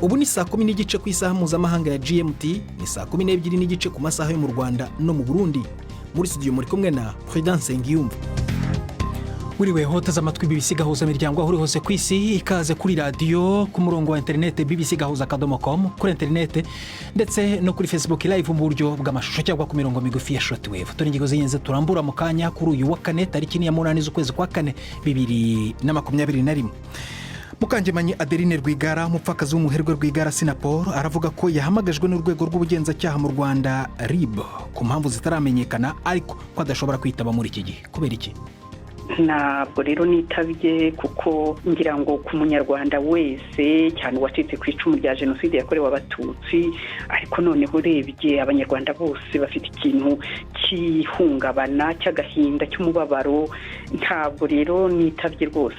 ubu ni saa 10 n'igice ku isaha mpuzamahanga ya GMT, ni saa 12 n'igice ku masaha yo mu Rwanda no mu Burundi. Muri studio muri kumwe na Prudence Ngiyumva. Uriwe hoteza amatwi BBC Gahuzamiryango aho uri hose ku isi, ikaze kuri radio, ku murongo wa internet bbcgahuza.com, kuri internet ndetse no kuri Facebook live mu buryo bw'amashusho cyangwa ku mirongo migufi ya shortwave. Turi ingingo z'ingenzi turambura mu kanya kuri uyu wa kane tariki ya 8 z'ukwezi kwa kane 2021. Mukangemanyi Adeline Rwigara, umupfakazi w'umuherwe Rwigara Sinapol, aravuga ko yahamagajwe n'urwego rw'ubugenzacyaha mu Rwanda RIB ku mpamvu zitaramenyekana, ariko ko adashobora kwitaba muri iki gihe. Kubera iki? Ntabwo rero nitabye kuko ngira ngo ku munyarwanda wese cyane wacitse ku icumu rya jenoside yakorewe abatutsi, ariko noneho urebye abanyarwanda bose bafite ikintu cy'ihungabana, cy'agahinda, cy'umubabaro. Ntabwo rero nitabye rwose.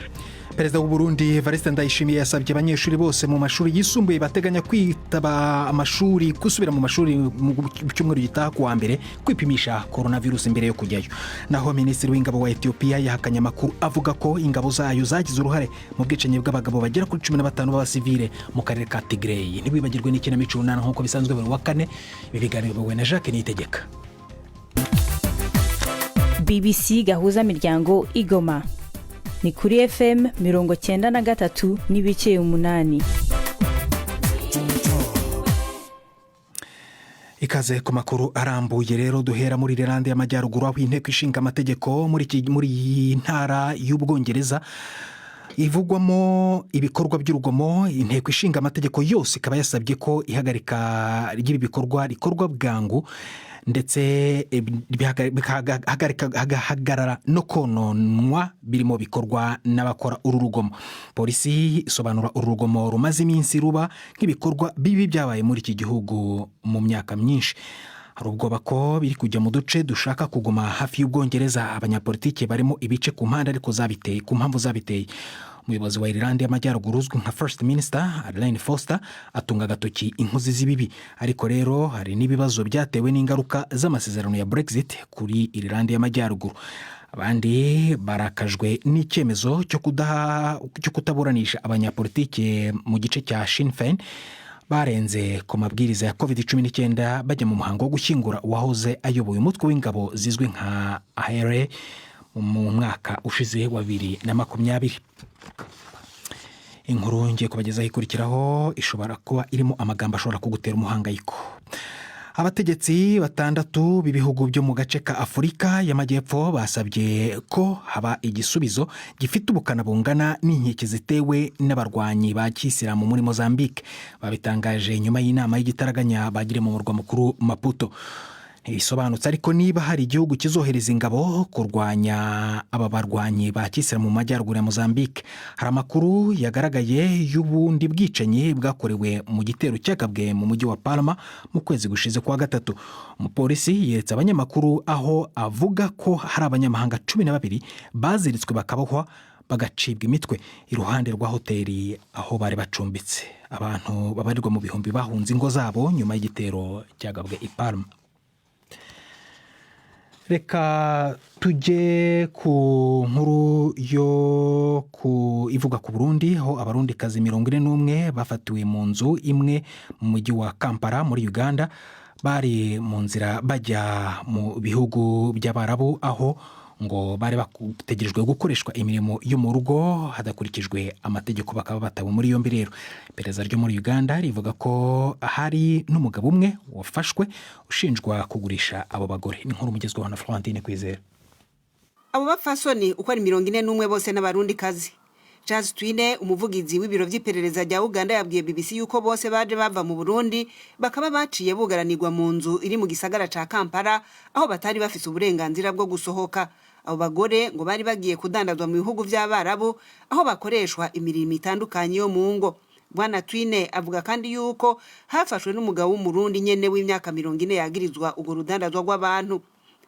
Perezida w'u Burundi Evariste Ndayishimiye yasabye abanyeshuri bose mu mashuri yisumbuye bateganya kwitaba amashuri gusubira mu mashuri mu cyumweru gitaha kuwa mbere kwipimisha coronavirus imbere yo kujyayo. Naho Minisitiri w'Ingabo wa Ethiopia yahakanye amakuru avuga ko ingabo zayo zagize uruhare mu bwicanyi bw'abagabo bagera kuri 15 b'abasivile mu karere ka Tigray. Ntibibagirwe n'ikinamico runana nk'uko bisanzwe buri wa kane, bibiganirwa na Jacques Niyitegeka. BBC Gahuzamiryango Igoma ni kuri FM 93 n'ibice 8. Ikaze ku makuru arambuye rero, duhera muri Irlande y'Amajyaruguru aho inteko ishinga amategeko muri ntara y'Ubwongereza ivugwamo ibikorwa by'urugomo. Inteko ishinga amategeko yose ikaba yasabye ko ihagarika ry'ibi bikorwa rikorwa bwangu ndetse hagarara no kononwa birimo bikorwa n'abakora uru rugomo. Polisi isobanura uru rugomo rumaze iminsi ruba nk'ibikorwa bibi byabaye muri iki gihugu mu myaka myinshi. Hari ubwoba ko biri kujya mu duce dushaka kuguma hafi y'Ubwongereza. Abanyapolitike barimo ibice ku mpande ariko zabiteye ku mpamvu zabiteye. Umuyobozi wa Irlande y'Amajyaruguru uzwi nka First Minister Arlene Foster atunga agatoki inkozi z'ibibi, ariko rero hari n'ibibazo byatewe n'ingaruka z'amasezerano ya Brexit kuri Irlande y'Amajyaruguru. Abandi barakajwe n'icyemezo cyo kutaburanisha abanyapolitike mu gice cya Sinn Féin barenze ku mabwiriza ya COVID-19 bajya mu muhango wo gushyingura uwahoze ayoboye umutwe w'ingabo zizwi nka ARE mu mwaka ushize wa 2020. Inkuru ngiye kubagezaho ikurikiraho ishobora kuba irimo amagambo ashobora kugutera umuhangayiko. Abategetsi 6 b'ibihugu byo mu gace ka Afurika y'Amajyepfo basabye ko haba igisubizo gifite ubukana bungana n'inkeke zitewe n'abarwanyi ba Kisilamu muri Mozambique. Babitangaje nyuma y'inama y'igitaraganya bagire mu murwa mukuru Maputo. Isobanutse ariko niba hari igihugu kizohereza ingabo kurwanya aba barwanyi ba Kisilamu mu majyaruguru ya Mozambique. Hari amakuru yagaragaye y'ubundi bwicanyi bwakorewe mu gitero cyagabwe mu mujyi wa Palma mu kwezi gushize kwa gatatu. Umupolisi yeretse abanyamakuru aho avuga ko hari abanyamahanga 12 baziritswe bakabohwa bagacibwa imitwe iruhande rwa hoteli aho bari bacumbitse. Abantu babarirwa mu bihumbi bahunze ingo zabo nyuma y'igitero cyagabwe i Palma. Reka tujye ku nkuru yo ivuga ku Burundi aho abarundi kazi 41 bafatiwe mu nzu imwe mu mujyi wa Kampala muri Uganda, bari mu nzira bajya mu bihugu by'Abarabu aho ngo bari bategerejwe gukoreshwa imirimo yo mu rugo hadakurikijwe amategeko, bakaba batawe muri yombi. Rero iperereza ryo muri Uganda rivuga ko hari n'umugabo umwe wafashwe ushinjwa kugurisha abo bagore. Ni nkuru mugezweho na Florentine Kwizera. Abo bapfasoni uko ari 41 bose n'abarundi kazi. Charles Twine, umuvugizi w'ibiro by'iperereza rya Uganda, yabwiye BBC yuko bose baje bava mu Burundi bakaba baciye bugaranirwa mu nzu iri mu gisagara ca Kampala aho batari bafise uburenganzira bwo gusohoka. Abo bagore ngo bari bagiye kudandazwa mu bihugu by'Abarabu aho bakoreshwa imirimo itandukanye yo mu ngo. Bwana Twine avuga kandi yuko hafashwe n'umugabo w'umurundi nyene w'imyaka 40 yagirizwa ubwo rudandazwa rw'abantu.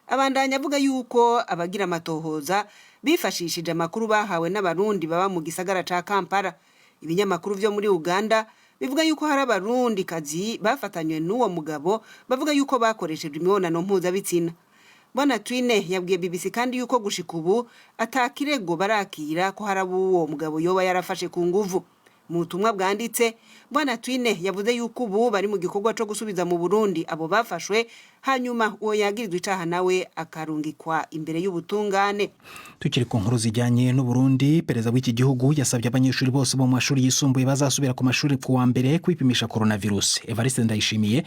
Abandanya avuga yuko abagira amatohoza bifashishije amakuru bahawe n'abarundi baba mu gisagara ca Kampala. Ibinyamakuru byo muri Uganda bivuga yuko hari abarundi kazi bafatanywe n'uwo mugabo bavuga yuko bakoresheje imibonano mpuzabitsina. Bwana Twine yabwiye BBC kandi yuko gushika ubu atakirego barakira ko hari uwo mugabo yoba yarafashe ku nguvu. mu butumwa bwanditse Bwana Twine yavuze yuko ubu bari mu gikorwa cyo gusubiza mu Burundi abo bafashwe hanyuma uwo yagirizwe icaha nawe akarungikwa imbere y'ubutungane. Tukiri ku nkuru zijyanye n'u Burundi, perezida w'iki gihugu yasabye abanyeshuri bose bo mu mashuri yisumbuye bazasubira ku mashuri ku wa mbere kwipimisha coronavirus. Evariste Ndayishimiye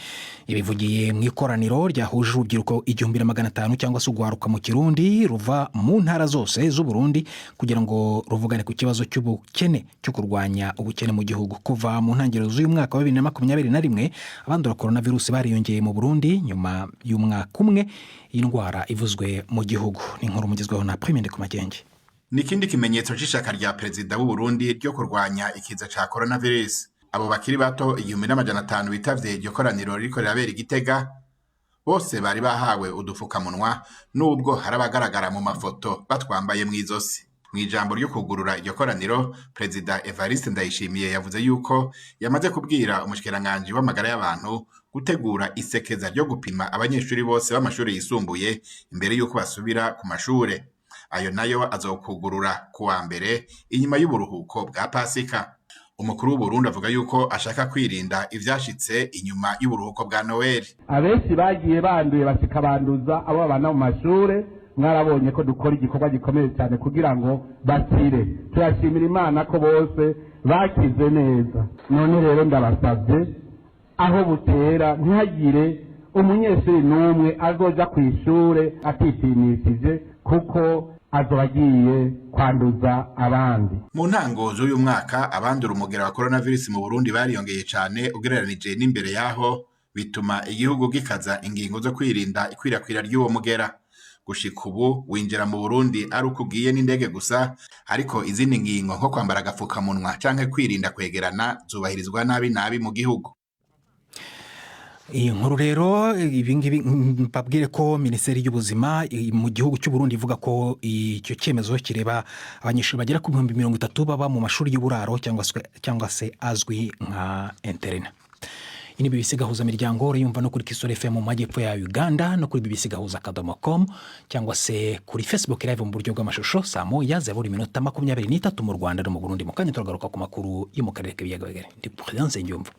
ibivugiye mu ikoraniro ryahuje urubyiruko 1500 cyangwa se ugwaruka mu Kirundi ruva mu ntara zose z'u Burundi kugira ngo ruvugane ku kibazo cy'ubukene cyo kurwanya ubukene mu gihugu. Kuva mu ntangiriro z'uyu mwaka wa 2021 abandura coronavirus bariyongeye mu Burundi nyuma y'umwaka umwe indwara ivuzwe mu gihugu. Ni inkuru mugezweho na Primende ku Magenge. Nikindi kimenyetso c'ishaka rya perezida w'u Burundi ryo kurwanya ikiza ca coronavirus. Abo bakiri bato 1500 bitavye iryo koraniro riko rirabera Igitega bose bari bahawe udufukamunwa nubwo harabagaragara mu mafoto batwambaye mw'izosi. Mwijambo ryo kugurura iryo koraniro, Perezida Evariste Ndayishimiye yavuze yuko yamaze kubwira umushikiranganje w'amagara y'abantu gutegura isekeza ryo gupima abanyeshuri bose b'amashuri yisumbuye imbere yuko basubira ku mashure. Ayo nayo azokugurura ku wa mbere inyuma y'uburuhuko bwa Pasika. Umukuru w'u Burundi avuga yuko ashaka kwirinda ivyashitse inyuma y'uburuhuko bwa Noel. Abenshi bagiye banduye basikabanduza abo bana mu mashure, mwarabonye ko dukora igikorwa gikomeye cyane kugira ngo bakire. Turashimira Imana ko bose bakize neza. None rero ndabasabye aho butera ntihagire umunyeshuri n'umwe azoja ku ishure atipimishije kuko azobagiye kwanduza abandi. Mu ntango z'uyu mwaka abandura umugera wa coronavirus mu Burundi bariyongeye cyane ugereranije n'imbere yaho, bituma igihugu gikaza ingingo zo kwirinda ikwirakwira ry'uwo mugera. Gushika ubu winjira mu Burundi ari uko ugiye n'indege gusa, ariko izindi ngingo nko kwambara agafukamunwa canke kwirinda kwegerana zubahirizwa nabi mu gihugu. Iyi nkuru rero ibingibi mbabwire ko Minisiteri y'Ubuzima mu gihugu cy'u Burundi ivuga ko icyo cyemezo kireba abanyeshuri bagera ku 30,000 baba mu mashuri y'uburaro cyangwa se azwi nka interna. Ini BBC Gahuzamiryango urayumva no kuri Kisoro FM mu majyepfo ya Uganda no kuri bbcgahuza.com cyangwa se kuri Facebook live mu buryo bw'amashusho saa 1:23 mu Rwanda no mu Burundi. Mu kanya turagaruka ku makuru yo mu karere k'ibiyaga bigari. Ndi Prudence Njumva.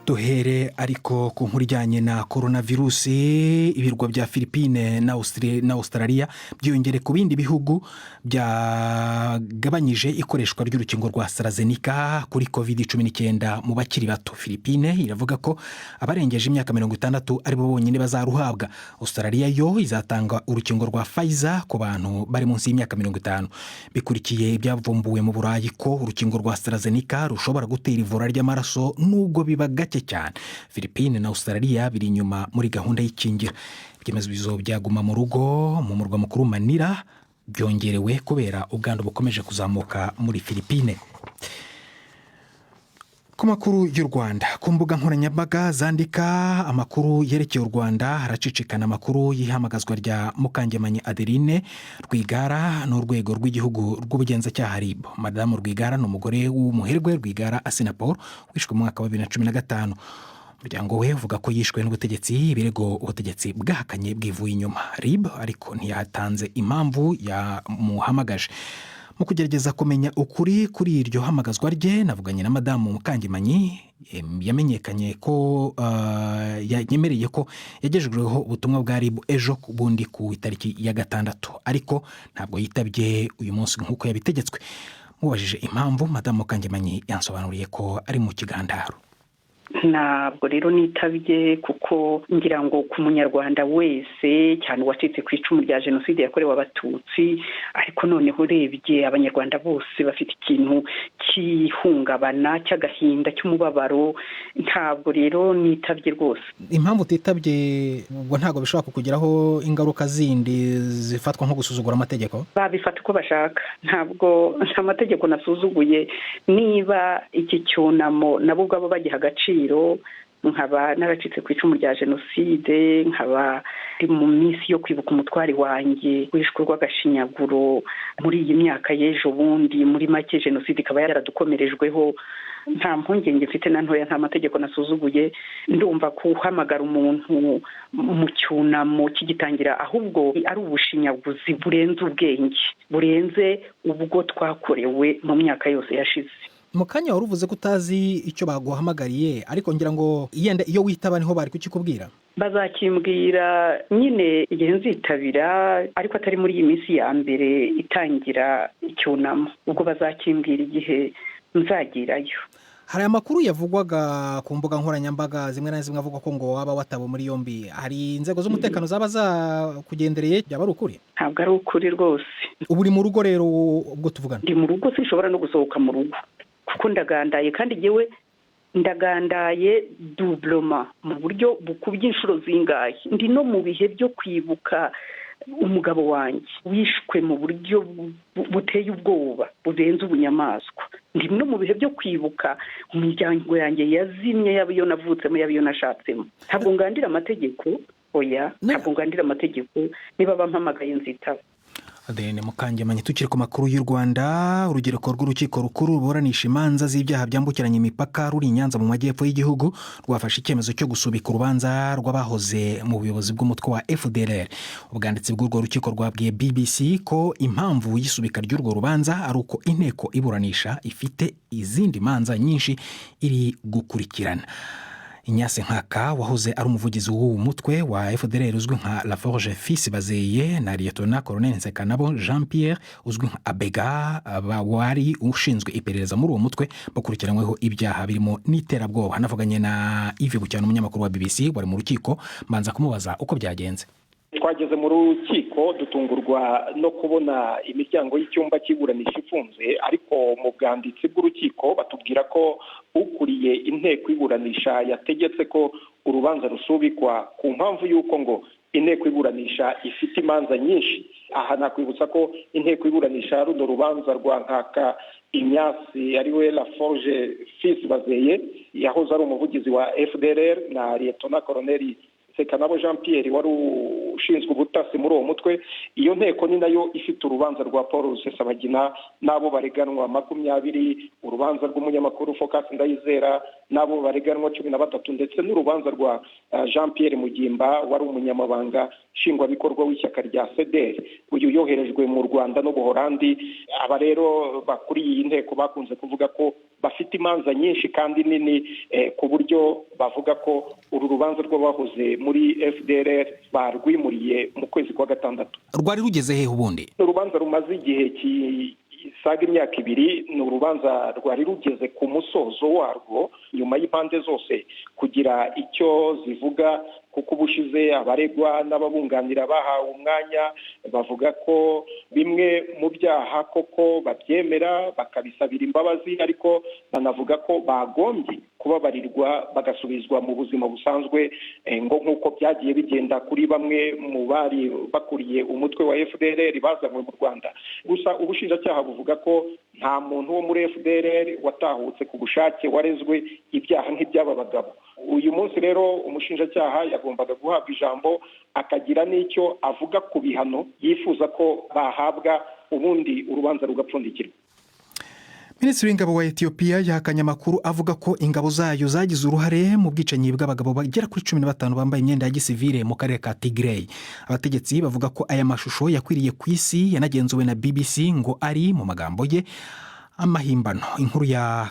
Duhere ariko ku nkuru ijyanye na coronavirus. Ibirwa bya Philippines na Australia byongere ku bindi bihugu byagabanyije ikoreshwa ry'urukingo rwa AstraZeneca kuri COVID-19 mu bakiri bato. Philippines iravuga ko abarengeje imyaka 60 ari bo bonyine bazaruhabwa. Australia yo izatanga urukingo rwa Pfizer ku bantu bari munsi y'imyaka 50. Bikurikiye ibyavumbuwe mu Burayi ko urukingo rwa AstraZeneca rushobora gutera ivura ry'amaraso nubwo biba cyane. Philippines na Australia biri inyuma muri gahunda y'ikingira. Ibyemezo byaguma mu rugo mu murwa mukuru Manila byongerewe kubera ubwandu bukomeje kuzamuka muri Philippines. Ku makuru y'u Rwanda, ku mbuga nkoranyambaga zandika amakuru yerekeye u Rwanda haracicikana amakuru y'ihamagazwa rya Mukangemanyi Adeline Rwigara n'urwego rw'igihugu rw'ubugenzacyaha RIB. Madamu Rwigara ni umugore w'umuherwe Rwigara Asina Paul wishwe mu mwaka wa 2015. Umuryango we uvuga ko yishwe n'ubutegetsi, ibirego ubutegetsi bwahakanye bwivuye inyuma. RIB ariko ntiyatanze impamvu yamuhamagaje. Mu kugerageza kumenya ukuri kuri iryo hamagazwa rye, navuganye na Madamu Mukangemanyi yamenyekanye ko yemereye ko yagejejweho ubutumwa bwa RIB ejo bundi ku itariki ya 6, ariko ntabwo yitabye uyu munsi nk'uko yabitegetswe. Mubajije impamvu, Madamu Mukangemanyi yansobanuriye ko ari mu kigandaro. Ntabwo rero nitabye kuko ngira ngo ku munyarwanda wese cyane wacitse ku icumu rya jenoside yakorewe abatutsi, ariko noneho urebye abanyarwanda bose bafite ikintu cy'ihungabana cy'agahinda cy'umubabaro. Ntabwo rero nitabye rwose. Impamvu utitabye ubwo ntabwo bishobora kukugiraho ingaruka zindi zifatwa nko gusuzugura amategeko? Babifata uko bashaka, ntabwo amategeko nasuzuguye. Niba iki cyunamo nabo ubwabo bagiha agaciro nkaba naracitse ku icumu rya jenoside, nkaba mu minsi yo kwibuka umutwari wanjye wishwe rw'agashinyaguro muri iyi myaka y'ejo bundi. Muri make jenoside ikaba yaradukomerejweho, nta mpungenge mfite na ntoya, nta mategeko nasuzuguye. Ndumva guhamagara umuntu mu cyunamo kigitangira ahubwo ari ubushinyaguzi burenze ubwenge, burenze ubwo twakorewe mu myaka yose yashize. Mu kanya wari uvuze ko utazi icyo baguhamagariye, ariko ngira ngo yenda iyo witaba niho bari kukikubwira. Bazakimbwira nyine igihe nzitabira, ariko atari muri iyi minsi ya mbere itangira icyunamo. Ubwo bazakimbwira igihe nzagirayo. Hari amakuru yavugwaga ku mbuga nkoranyambaga zimwe na zimwe avuga ko ngo waba watabo muri yombi. Hari inzego z'umutekano zaba zakugendereye, byaba ari ukuri? Ntabwo ari ukuri rwose. Ubu uri mu rugo rero ubwo tuvugana? Ndi mu rugo, sinshobora no gusohoka mu rugo kuko ndagandaye, kandi yewe ndagandaye doublema mu buryo bukubye inshuro zingahe. Ndi no mu bihe byo kwibuka umugabo wanjye wishwe mu buryo buteye ubwoba burenze ubunyamaswa. Ndi no mu bihe byo kwibuka umuryango yanjye yazimye, yaba iyo navutsemo yaba iyo nashatsemo. Ntabwo ngandira amategeko, oya, ntabwo ngandira amategeko. Niba bampamagaye nzitaba. Adeline Mukangemanyi, tukiri ku makuru y'u Rwanda. Urugereko rw'urukiko rukuru ruburanisha imanza z'ibyaha byambukiranya imipaka ruri i Nyanza mu majyepfo y'igihugu rwafashe icyemezo cyo gusubika urubanza rw'abahoze mu buyobozi bw'umutwe wa FDLR. Ubwanditsi bw'urwo rukiko rwabwiye BBC ko impamvu y'isubika ry'urwo rubanza ari uko inteko iburanisha ifite izindi manza nyinshi iri gukurikirana. Inyase Nkaka wahoze ari umuvugizi w'uwo mutwe wa FDLR uzwi nka Laforge Fils Bazeye na Lieutenant Colonel Nsekanabo Jean Pierre uzwi nka Abega wari ushinzwe iperereza muri uwo mutwe bakurikiranyweho ibyaha birimo n'iterabwoba. Hanavuganye na Yves Bucyana, umunyamakuru wa BBC wari mu rukiko, mbanza kumubaza uko byagenze. Twageze mu rukiko dutungurwa no kubona imiryango y'icyumba cy'iburanisha ifunze, ariko mu bwanditsi bw'urukiko batubwira ko ukuriye inteko iburanisha yategetse ko urubanza rusubikwa ku mpamvu y'uko ngo inteko iburanisha ifite imanza nyinshi. Aha nakwibutsa ko inteko iburanisha runo rubanza rwa Nkaka Inyasi ariwe Laforge Fils Bazeye yahoze ari umuvugizi wa FDLR na Lieutenant Colonel Nsekanabo Jean Pierre wari ushinzwe ubutasi muri uwo mutwe. Iyo nteko ni nayo ifite urubanza rwa Paul Rusesabagina n'abo bareganwa 20, urubanza rw'umunyamakuru Focus Ndayizera n'abo bareganwa 13, ndetse n'urubanza rwa Jean Pierre Mugimba wari umunyamabanga nshingwabikorwa w'ishyaka rya CDR. Uyu yoherejwe mu Rwanda no Buholandi. Aba rero bakuriye iyi nteko bakunze kuvuga ko bafite imanza nyinshi kandi nini, ku buryo bavuga ko uru rubanza rw'abahoze muri FDLR barwimuriye mu kwezi kwa gatandatu. Rwari rugeze hehe ubundi? Urubanza rumaze igihe isaga imyaka 2. Ni urubanza rwari rugeze ku musozo warwo nyuma y'impande zose kugira icyo zivuga, kuko ubushize abaregwa n'ababunganira bahawe umwanya bavuga ko bimwe mu byaha koko babyemera bakabisabira imbabazi, ariko banavuga ko bagombye kubabarirwa bagasubizwa mu buzima busanzwe, ngo nk'uko byagiye bigenda kuri bamwe mu bari bakuriye umutwe wa FDLR bazanywe mu Rwanda. Gusa ubushinjacyaha buvuga ko nta muntu wo muri FDLR watahutse ku bushake warezwe ibyaha nk'iby'aba bagabo. Uyu munsi rero umushinjacyaha yagombaga guhabwa ijambo akagira n'icyo avuga ku bihano yifuza ko bahabwa, ubundi urubanza rugapfundikirwa. Minisitiri w'ingabo wa Ethiopia yahakanye amakuru avuga ko ingabo zayo zagize uruhare mu bwicanyi bw'abagabo bagera kuri 15 bambaye imyenda ya gisivile mu karere ka Tigray. Abategetsi bavuga ko aya mashusho yakwiriye ku isi yanagenzuwe na BBC ngo ari mu magambo ye amahimbano. Inkuru ya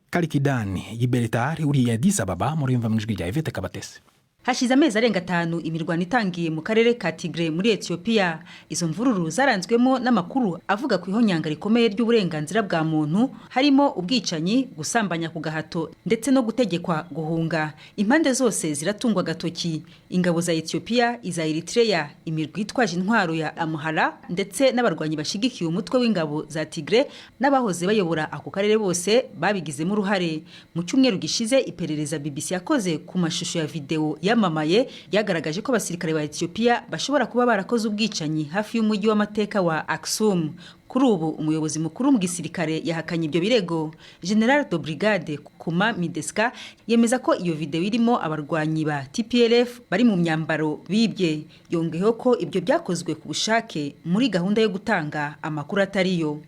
Karikidani Yiberetari uriya Addis Ababa muri mva mwijwi rya Yvette Kabatesi. Hashize amezi arenga 5 imirwano itangiye mu karere ka Tigray muri Ethiopia. Izo mvururu zaranzwemo n'amakuru avuga ku ihonyanga rikomeye ry'uburenganzira bwa muntu, harimo ubwicanyi, gusambanya ku gahato ndetse no gutegekwa guhunga. Impande zose ziratungwa gatoki. Ingabo za Ethiopia, iza Eritrea, imirwi itwaje intwaro ya Amhara ndetse n'abarwanyi bashigikiye umutwe w'ingabo za Tigray n'abahoze bayobora ako karere bose babigizemo uruhare. Mu cyumweru gishize iperereza BBC yakoze ku mashusho ya video yamamaye yagaragaje ko abasirikare ba Ethiopia bashobora kuba barakoze ubwicanyi hafi y'umujyi w'amateka wa Aksum. kuri ubu umuyobozi mukuru mu gisirikare yahakanye ibyo birego. General de Brigade Kuma Mideska yemeza ko iyo video irimo abarwanyi ba TPLF bari mu myambaro bibye. Yongeyeho ko ibyo byakozwe ku bushake muri gahunda yo gutanga amakuru atariyo.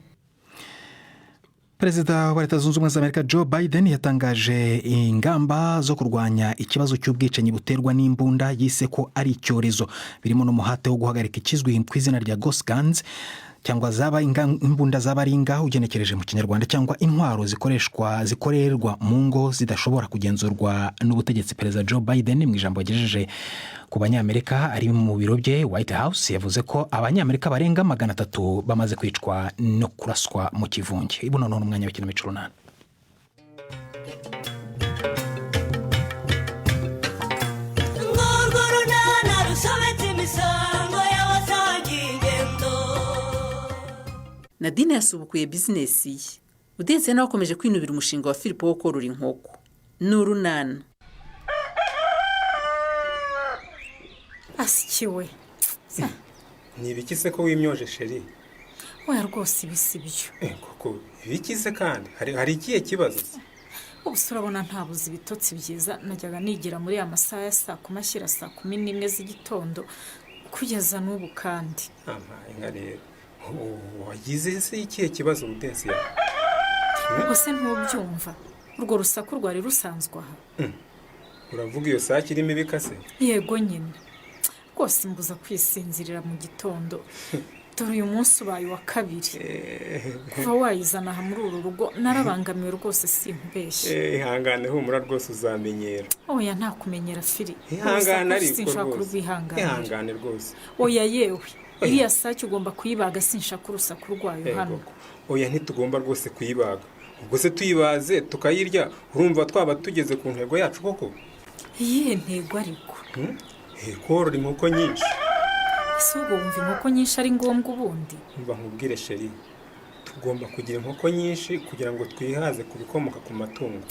Perezida wa Leta Zunze Ubumwe za Amerika Joe Biden yatangaje ingamba zo kurwanya ikibazo cy'ubwicanyi buterwa n'imbunda yise ko ari icyorezo, birimo n'umuhate wo guhagarika ikizwi ku izina rya Ghost Guns cyangwa zaba imbunda z'abaringa ugenekereje mu Kinyarwanda, cyangwa intwaro zikorerwa mu ngo zidashobora kugenzurwa n'ubutegetsi. Perezida Joe Biden mu ijambo yagejeje ku banyamerika ari mu biro bye White House yavuze ko abanyamerika barenga 300 bamaze kwicwa no kuraswa mu kivunge. Ibuno none umwanya w'ikinamico runana. Nadine yasubukuye bizinesi ye. Udense nawe akomeje kwinubira umushinga wa Philip wo korora inkoko. N'urunana. Asikiwe. Nibiki se ko wimyoje sheri? Oya rwose ibisibyo. Koko ibiki se kandi hari ikihe kibazo? Ubusura bona ntabuze ibitotsi byiza najyaga nigira muri amasaha ya saa 10:11 z'igitondo kugeza n'ubu kandi. Inka rero. Wagize se ikihe kibazo Udense ya? Ubuse ntubyumva. Urwo rusaku rwari rusanzwe aha. Uravuga iyo saa kirimo ibikase? Yego nyine. Rwose mbuza kwisinzirira mu gitondo. Dore uyu munsi ubaye wa kabiri. Kuva wayizana aha muri uru rugo narabangamiwe rwose sinkubeshye. Ihangane humura rwose uzamenyera. Oya nta kumenyera firi. Ihangane ariko rwose. Ihangane rwose. Oya yewe. Iriya sake ugomba kuyibaga sinshaka urusaku rwayo hano. Oya ntitugomba rwose kuyibaga. Ubwo se tuyibaze tukayirya urumva twaba tugeze ku ntego yacu koko? Iyihe ntego ariko? Korora inkoko nyinshi. Ese ubwo wumva inkoko nyinshi ari ngombwa ubundi? Mba nkubwire sheri, tugomba kugira inkoko nyinshi kugira ngo twihaze ku bikomoka ku matungo.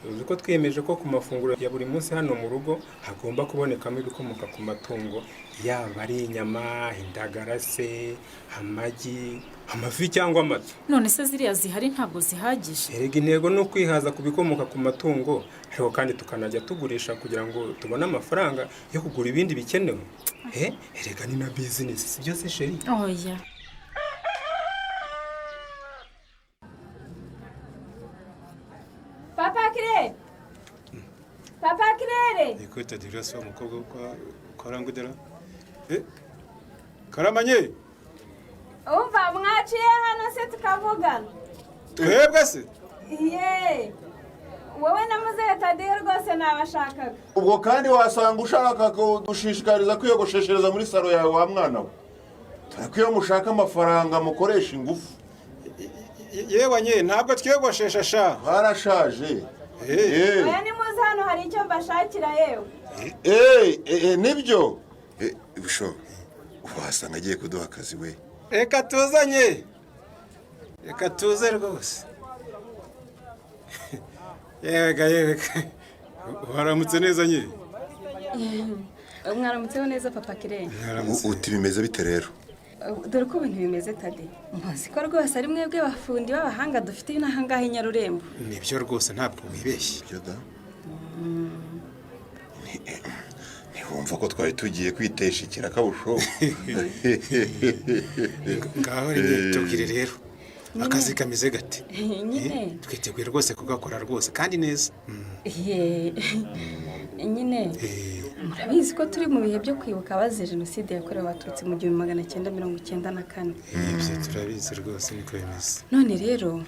Uzi ko twiyemeje ko ku mafunguro ya buri munsi hano mu rugo hagomba kubonekamo ibikomoka ku matungo, yaba ari inyama, indagara se, amagi, amafi cyangwa amata. None se ziriya zihari ntabwo zihagije? Erega intego no kwihaza ku bikomoka ku matungo, ariko kandi tukanajya tugurisha kugira ngo tubone amafaranga yo kugura ibindi bikenewe. Erega ni na business, si byo se sheri? Oya. Papa Kirere. Nikuita dirasa umukobwa kwa karangudera. Karamanye. Umva mwaciye hano se tukavugana. Twebwe se? Wowe na muzehe Tadiyo rwose nabashakaga. Ubwo kandi wasanga ushaka kudushishikariza kwiyogosheshereza muri saro yawe wa mwana we. Takiyo mushaka amafaranga mukoresha ingufu. Yewe nye ntabwo twiyogoshesha sha. Barashaje. Oya ni muze hano hari icyo mbashakira yewe. Nibyo. Bisho. Wasanga agiye kuduha akazi we. Reka tuzanye. Reka tuze rwose. Yewe. Waramutse neza nye. Mwaramutseho neza Papa Kirere. Uti bimeze bite rero? Dore ko ibintu bimeze Tade. Muzi ko rwose ari mwebwe bafundi b'abahanga dufite n'ahangaha i Nyarurembo. Nibyo rwose ntabwo wibeshye. Byo da. Wumva ko twari tugiye kwitesha ikirakabusho. Ngaho tubwire rero. Akazi kameze gate? Nyine. Twiteguye rwose kugakora rwose kandi neza. Nyine. Murabizi ko turi mu bihe byo kwibuka abazize Jenoside yakorewe Abatutsi mu 1994. Ibyo turabizi rwose niko bimeze. None rero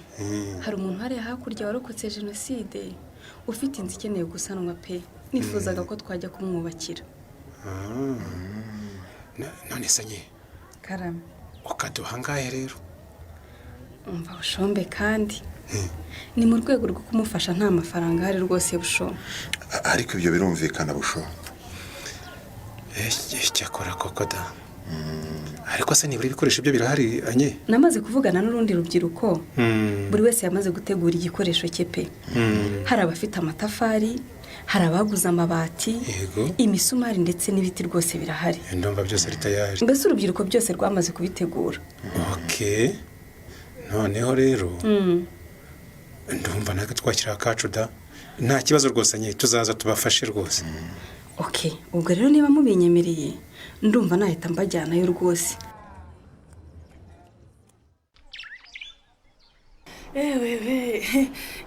hari umuntu hari hakurya warokotse Jenoside ufite inzu ikeneye gusanwa pe. Nifuzaga ko twajya kumwubakira. None sanye. Karame. Ukaduhangaye rero. Umva ushombe kandi. Ni mu rwego rwo kumufasha nta mafaranga hari rwose busho. Ariko ibyo birumvikana busho. Cyakora koko da. Ariko se nibura ibikoresho byo birahari anye? Namaze kuvugana n'urundi rubyiruko. Buri wese yamaze gutegura igikoresho cye pe. Hari abafite amatafari, hari abaguza amabati, imisumari ndetse n'ibiti rwose birahari. Ndumva byose ari tayari. Mbese urubyiruko byose rwamaze kubitegura. Okay. noneho rero ndumva natwe twakira akacu da nta kibazo rwose nye tuzaza tubafashe rwose. Okay, ubwo rero niba mubinyemereye ndumva nahita mbajyanayo rwose.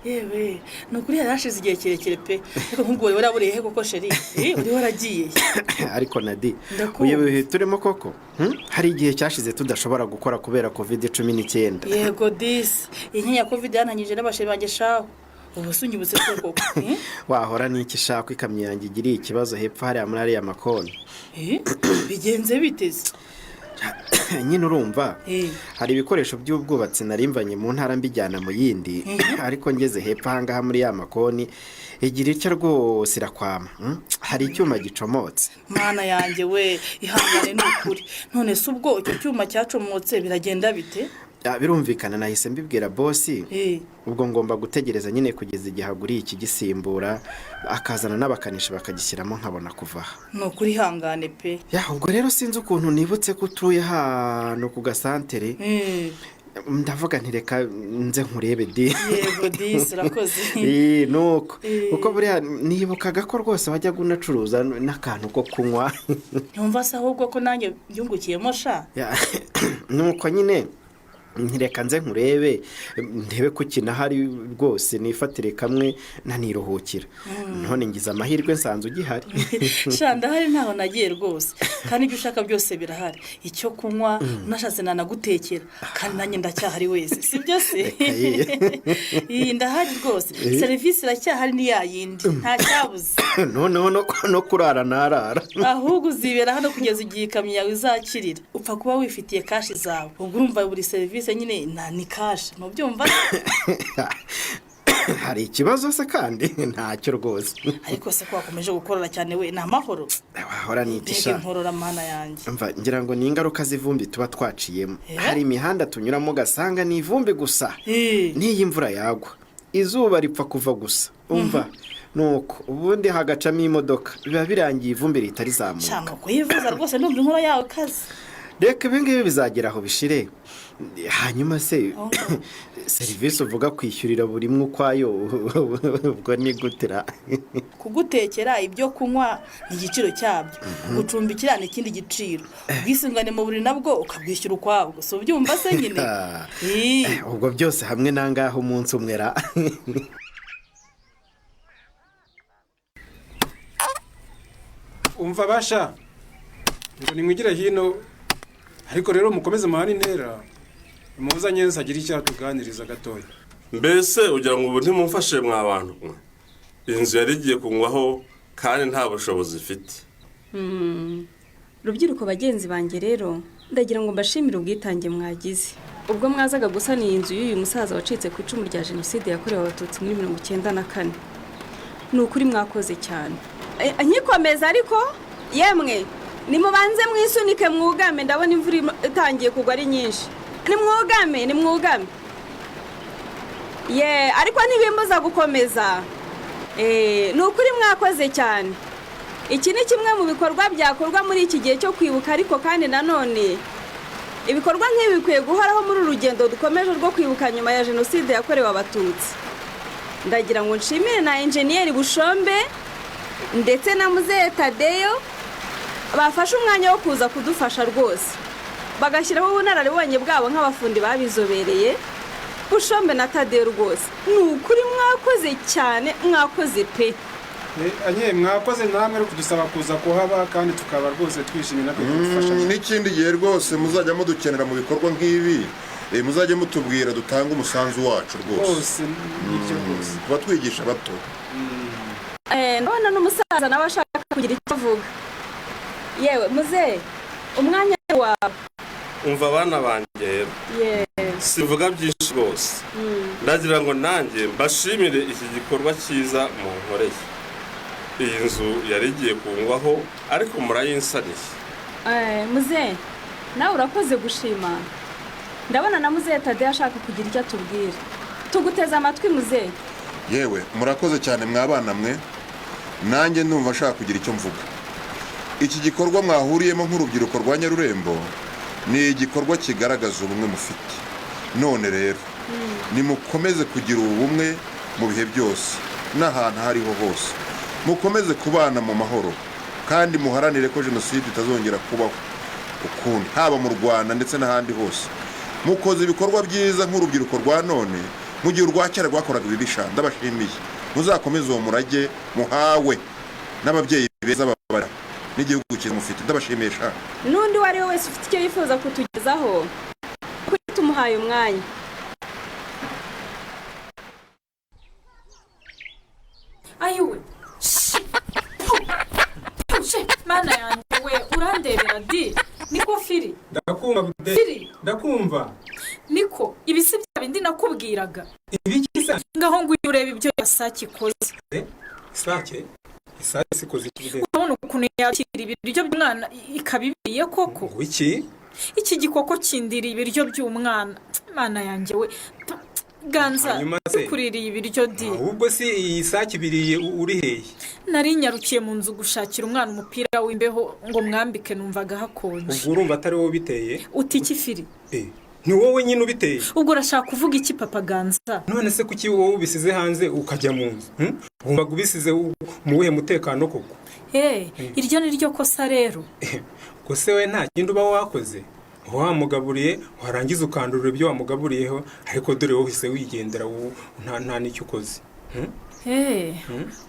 yewe nukuri yarashize igihe kirekire pe ariko nk'ubwo wari waraburiye he koko sheri uri waragiye ariko Nadi uyewe turimo koko hari igihe cyashize tudashobora gukora kubera COVID-19. yego disi inyinya COVID yananyije n'abasheri banjye shaho ubu sunyibutse koko wahora n'iki shako ikamyo yanjye igiriye ikibazo hepfo hari muri ariya makoni bigenze biteze nyine urumva hari ibikoresho by'ubwubatsi narimvanye mu ntara mbijyana mu yindi ariko ngeze hepfo ahangaha muri ya makoni igira icyo rwose irakwama hari icyuma gicomotse. Mana yanjye we ihangane n'ukuri none se ubwo icyo cyuma cyacomotse biragenda bite? Birumvikana nahise mbibwira bosi ubwo ngomba gutegereza nyine kugeza igihe aguriye iki gisimbura akazana n'abakanishi bakagishyiramo nkabona kuvaha. Nukuri hangane pe. Ubwo rero sinzi ukuntu nibutse ko utuye hano ku gasantere. Ndavuga ntireka nze nkurebe di. Yego disi urakoze. Nuko uko buriya nibukaga ko rwose wajya gunacuruza n'akantu ko kunywa. Yumva se ahubwo ko nanjye byungukiyemo sha. Nuko nyine ntireka nze nkurebe ndebe ko kinahari rwose nifatire kamwe naniruhukira. None ngize amahirwe nsanze ugihari. Shanda hari ntaho nagiye rwose kandi ibyo ushaka byose birahari. Icyo kunywa nashatse nanagutekera kandi nanjye ndacyahari wese sibyo se? Ndahari rwose serivisi iracyahari ni yayindi nta cyabuze. no kurara narara. Ahubwo uzibera hano kugeza igihe ikamyo yawe izakirira. Upfa kuba wifitiye kashi zawe. Ubwo urumva buri serivisi nyine ni kashi mubyumva. Hari ikibazo se kandi ntacyo rwose. Ariko se ko wakomeje gukorera cyane we na mahoro. Wahora nitisha. Nkorora mana yanjye. Mva ngira ngo ni ingaruka z'ivumbi tuba twaciyemo. Hari imihanda tunyuramo gasanga ni ivumbi gusa. N'iyi imvura yagwa. Izuba ripfa kuva gusa. Umva nuko ubundi hagacamo imodoka biba birangiye ivumbi ritari zamuka. Cyane ko yivuza rwose ndumva inkora yawe kazi. Reka ibingibi bizageraho bishire. Hanyuma se serivisi uvuga kwishyurira buri mwe ukwayo ubwo ni gutera? Kugutekera ibyo kunywa ni igiciro cyabyo. Gucumbikira ni ikindi giciro. Ubwisungane mu buri nabwo ukabwishyura ukwabwo. So byumva se nyine. Ubwo byose hamwe nangaho umunsi umwera. Umva basha ngo nimwigire hino ariko rero mukomeze mahani ntera muzanye nsagira icyo tuganiriza gatoya. Mbese ugira ngo ubu ntimumfashe mwa bantu inzu yarigiye kunywaho kandi nta bushobozi ifite. Rubyiruko bagenzi banjye rero ndagira ngo mbashimire ubwitange mwagize ubwo mwazaga gusana iyi nzu y'uyu musaza wacitse ku icumu rya jenoside yakorewe abatutsi muri 1994. Ni ukuri mwakoze cyane. Nyikomeza ariko yemwe nimubanze mwisunike mwugame ndabona imvura itangiye kugwa ari nyinshi. Nimwugame. Ariko ntibimbuza gukomeza. Ni ukuri mwakoze cyane. Iki ni kimwe mu bikorwa byakorwa muri iki gihe cyo kwibuka ariko kandi nanone ibikorwa nk'ibi bikwiye guhoraho muri urugendo dukomeje rwo kwibuka nyuma ya jenoside yakorewe abatutsi. Ndagira ngo nshimire na engineer Bushombe ndetse na Muzehe Tadeyo bafashe umwanya wo kuza kudufasha rwose. Bagashyiraho ubunararibonye bwabo nk'abafundi babizobereye. Bushombe na Tadeyo rwose ni ukuri mwakoze cyane mwakoze pe. Mwakoze namwe ari kudusaba kuza kuhaba kandi tukaba rwose twishimye natwe kudufasha. N'ikindi gihe rwose muzajya mudukenera mu bikorwa nk'ibi muzajye mutubwira dutanga umusanzu wacu rwose. Nibyo rwose tuba twigisha bato. Ndabona n'umusaza nawe ashaka kugira icyo avuga. Yewe muze umwanya wawe. Umva abana banjye sivuga byinshi rwose. Ndagira ngo nanjye mbashimire iki gikorwa cyiza mu nkoreye. Iyi nzu yarigiye kungwaho ariko murayinsaniye. Muze nawe urakoze gushima. Ndabona na Muzehe Tadeyo ashaka kugira icyo atubwira. Tuguteze amatwi muze. Yewe murakoze cyane mwabana mwe. Nanjye ndumva ashaka kugira icyo mvuga. Iki gikorwa mwahuriyemo nk'urubyiruko rwa Nyarurembo ni igikorwa kigaragaza ubumwe mufite. none rero nimukomeze kugira ubumwe mu bihe byose n'ahantu aho ariho hose, mukomeze kubana mu mahoro kandi muharanire ko jenoside itazongera kubaho ukundi, haba mu Rwanda ndetse n'ahandi hose. Mukoze ibikorwa byiza nk'urubyiruko rwa none, mu gihe urwa kera rwakoraga ibibisha. Ndabashimiye, muzakomeze uwo murage muhawe n'ababyeyi beza babara n'igihugu cyiza mufite. Ndabashimisha. N'undi uwo ari we wese ufite icyo yifuza kutugezaho, kuko tumuhaye umwanya. ayiwe mana yanjye we urandebera di niko firi. Ndakumva bude. Firi. Ndakumva. Niko ibisi bya bindi nakubwiraga. Ibiki se? Ngaho nguyu ureba ibyo Isake ikoze. Isake? Isake sikoze ikide. Urabona ukuntu yakira ibiryo by'umwana ikabibiriye koko. Wiki? Iki gikoko kindira ibiryo by'umwana. Mana yanjye we. Ganza kuririye ibiryo di. Ahubwo si iyi Isake ibiriye uri hehe? Nari nyarukiye mu nzu gushakira umwana umupira w'imbeho ngo mwambike, numvaga hakonje. Ubwo urumva atari wowe biteye? Uti iki firi? Ni wowe nyine ubiteye? Ubwo urashaka kuvuga iki papa Ganza? None se kuki wowe ubisize hanze ukajya mu nzu? Wumva ubisize mu wehe mutekano koko? Iryo ni ryo kosa rero. Ko se we nta kindi uba wakoze? Wamugaburiye warangiza ukandurura ibyo wamugaburiyeho, ariko dore wowe uhise wigendera nta n'icyo ukoze.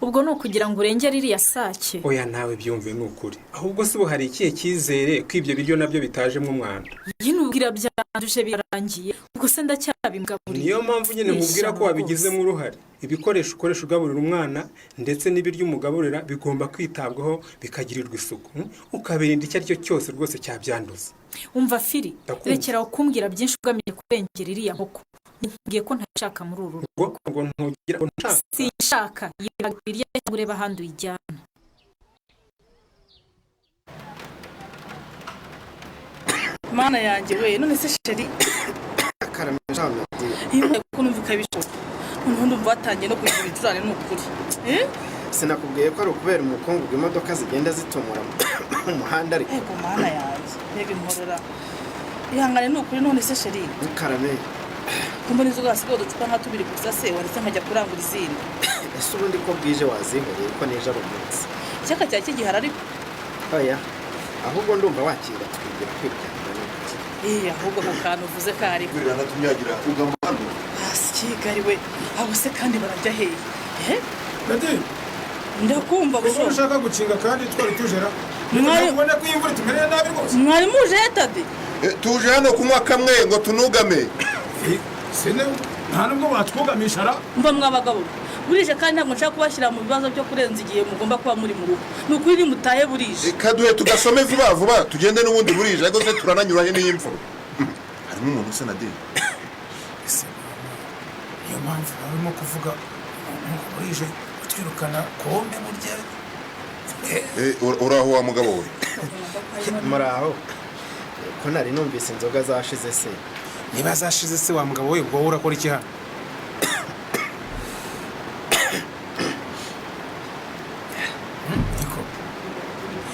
Ubwo ni ukugira ngo urengere iriya Sake. Oya nawe byumve ni ukuri. Ahubwo se hari ikihe cyizere ko ibyo biryo nabyo bitajemo umwanda? Nyine ubwira byanduje birarangiye, ubwo se ndacyabimugaburiye. Niyo mpamvu nyine mubwira ko wabigizemo uruhare. Ibikoresho ukoresha ugaburira umwana ndetse n'ibiryo umugaburira bigomba kwitabwaho bikagirirwa isuku, ukabirinda icyo ari cyo cyose rwose cyabyanduza. Umva firi, rekera kumbwira byinshi ugamije kurengera iriya nkoko. Ngiye ko ntashaka muri uru rugo. Ngo ntugira ko ntashaka. Sinshaka yibagirye ureba handi ujyana. Mana yanjye we, none se sheri karamejana di. Iyo ko numvika bishoboka. Ndumva watangiye no kugira ibicurane n'ukuri. Sinakubwiye ko ari ukubera umukungu bw'imodoka zigenda zitomora mu muhanda ariko. Ego mana yanjye, mbega inkorora. Ihangane n'ukuri none se sheri. Karame. Kumbona izo gasigo ducupa nka tubiri gusa se waretse nkajya kurangura izindi. Ese ubundi ko bwije wazihoreye ko neje arumunsi. Cyaka cya kigihara ariko. Oya. Ahubwo ndumva wakira twigira kwirukana n'iki. Ahubwo ko kantu uvuze kari. Kwirana tumyagira ugamano. Kigali we, abo se kandi barajya hehe? Nadi. Ndakumva gushaka. Ushaka gucinga kandi twari tujera. Ubona ko imvura tumereye nabi rwose. Mwari muje Tadi? Tuje hano kunywa kamwe ngo tunugame. Sine nta nubwo batwugamishara. Mba mwabagabo. Burije kandi ntabwo nshaka kubashyira mu bibazo byo kurenza igihe mugomba kuba muri mu rugo. Nukuri mutahe burije. Kaduhe tugasome vuba vuba tugende n'ubundi burije ariko se turananyura he n'imvura. Harimo umuntu se Nadi. Niyo mpamvu barimo kuvuga burije twirukana kombe burya. Uraho wa mugabo we. Muraho. Ko nari numvise inzoga zashize se. Niba zashize se wa mugabo we, ubwo urakora iki hano?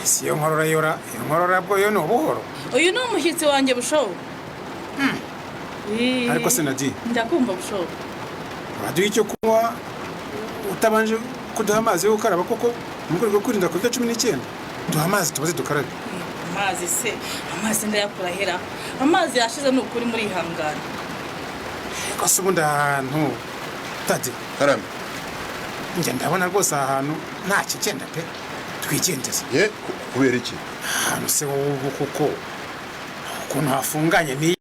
Siyo nkorora yora, inkorora bwo yo no buhoro. Uyu ni umushyitsi wanjye bushobo. Ariko se Nadi. Ndakumva bushobo. Waduye icyo kunywa utabanje kuduha amazi yo gukaraba koko mu rwego rwo kwirinda COVID-19. Duha amazi tubaze dukarabe. Amazi se, amazi ndayakura hera. Amazi yashize n'ukuri muri ihangana. Ko se ubundi ahantu Tadi. Karame. Njye ndabona rwose ahantu nta kigenda pe. Twigendeze. Kubera iki? Ahantu se wowe kuko ukuntu hafunganye ni